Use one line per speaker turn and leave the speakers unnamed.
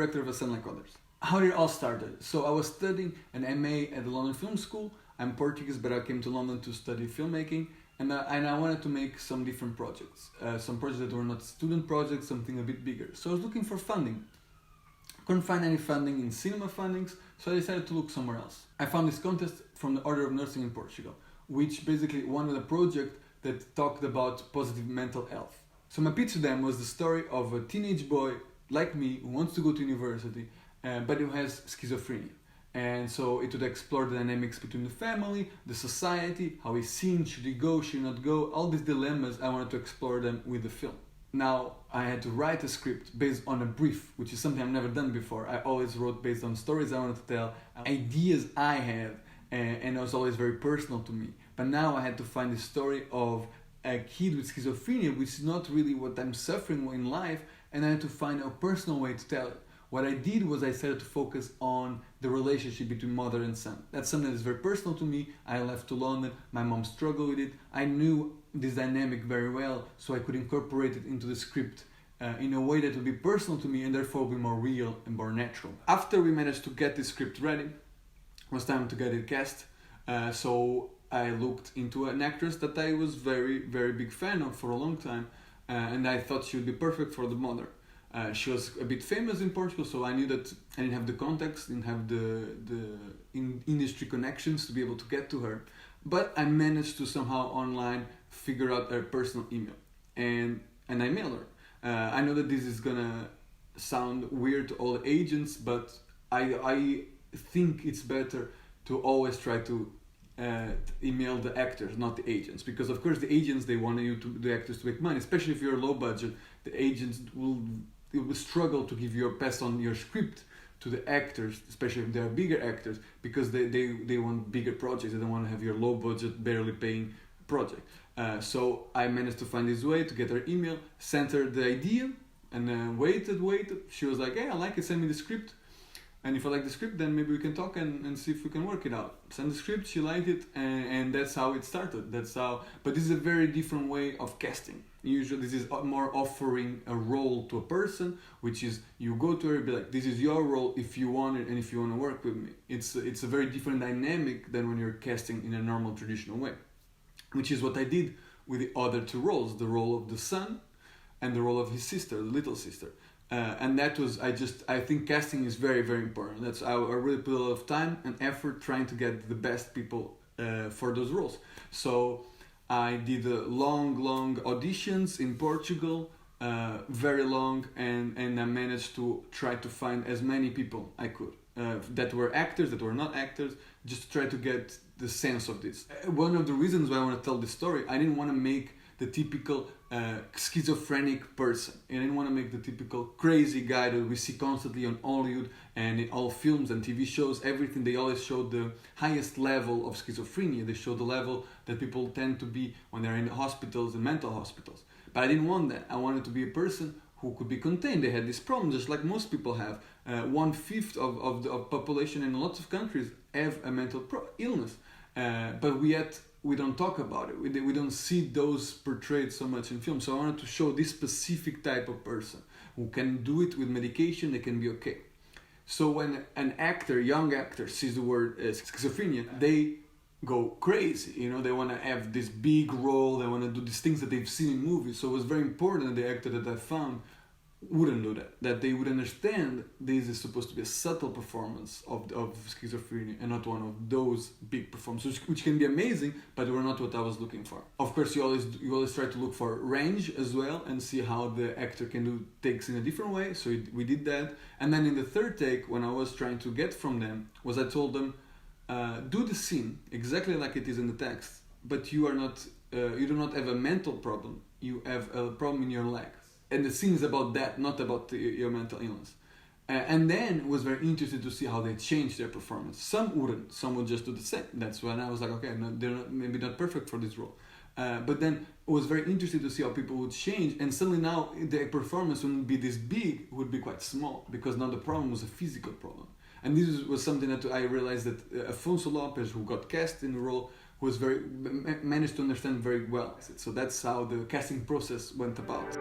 director of A Sun Like Others. How did it all started? So I was studying an MA at the London Film School. I'm Portuguese, but I came to London to study filmmaking, and I wanted to make some different projects. Some projects that were not student projects, something a bit bigger. So I was looking for funding. Couldn't find any funding in cinema fundings, so I decided to look somewhere else. I found this contest from the Order of Nursing in Portugal, which basically wanted a project that talked about positive mental health. So my pitch to them was the story of a teenage boy like me who wants to go to university, but who has schizophrenia. And so it would explore the dynamics between the family, the society, how he's seen, should he go, should he not go, all these dilemmas. I wanted to explore them with the film. Now I had to write a script based on a brief, which is something I've never done before. I always wrote based on stories I wanted to tell, ideas I had, and it was always very personal to me. But now I had to find the story of a kid with schizophrenia, which is not really what I'm suffering in life, and I had to find a personal way to tell it. What I did was I started to focus on the relationship between mother and son. That's something that is very personal to me. I left to London, my mom struggled with it. I knew this dynamic very well, so I could incorporate it into the script in a way that would be personal to me and therefore be more real and more natural. After we managed to get the script ready, it was time to get it cast. So I looked into an actress that I was very, very big fan of for a long time, and I thought she would be perfect for the mother. She was a bit famous in Portugal, so I knew that I didn't have the contacts, didn't have the industry connections to be able to get to her. But I managed to somehow online figure out her personal email, and I mailed her. I know that this is gonna sound weird to all the agents, but I think it's better to always try to email the actors, not the agents, because of course the agents, they want the actors to make money, especially if you're low budget. The agents will struggle to give you pass on your script to the actors, especially if they are bigger actors, because they want bigger projects. They don't want to have your low budget, barely paying project. So I managed to find this way to get her email, sent her the idea, and waited. She was like, hey, I like it, send me the script. And if I like the script, then maybe we can talk and see if we can work it out. Send the script, she liked it, and that's how it started. But this is a very different way of casting. Usually this is more offering a role to a person, which is you go to her and be like, this is your role if you want it and if you want to work with me. It's a very different dynamic than when you're casting in a normal traditional way, which is what I did with the other two roles, the role of the son and the role of his sister, the little sister. And that was, I think casting is very, very important. I really put a lot of time and effort trying to get the best people for those roles. So I did long auditions in Portugal, very long, and I managed to try to find as many people I could that were actors, that were not actors, just to try to get the sense of this. One of the reasons why I want to tell this story, I didn't want to make the typical schizophrenic person. I didn't want to make the typical crazy guy that we see constantly on Hollywood and in all films and TV shows, everything. They always show the highest level of schizophrenia. They show the level that people tend to be when they're in hospitals and mental hospitals. But I didn't want that. I wanted to be a person who could be contained. They had this problem, just like most people have. 1/5 of the population in lots of countries have a mental illness. But we don't talk about it. We don't see those portrayed so much in film. So I wanted to show this specific type of person who can do it with medication. They can be okay. So when an actor, young actor, sees the word schizophrenia, they go crazy. They want to have this big role. They want to do these things that they've seen in movies. So it was very important that the actor that I found wouldn't do that they would understand this is supposed to be a subtle performance of schizophrenia and not one of those big performances, which can be amazing, but were not what I was looking for. Of course, you always try to look for range as well and see how the actor can do takes in a different way. So we did that, and then in the third take, when I was trying to get from them, I told them, do the scene exactly like it is in the text, but you do not have a mental problem. You have a problem in your legs. And the scene is about that, not about your mental illness. And then was very interested to see how they changed their performance. Some wouldn't, some would just do the same. That's when I was like, okay, no, they're maybe not perfect for this role. But then I was very interested to see how people would change. And suddenly now the performance wouldn't be this big, it would be quite small, because now the problem was a physical problem. And this was something that I realized that Afonso Lopes, who got cast in the role, managed to understand very well. So that's how the casting process went about.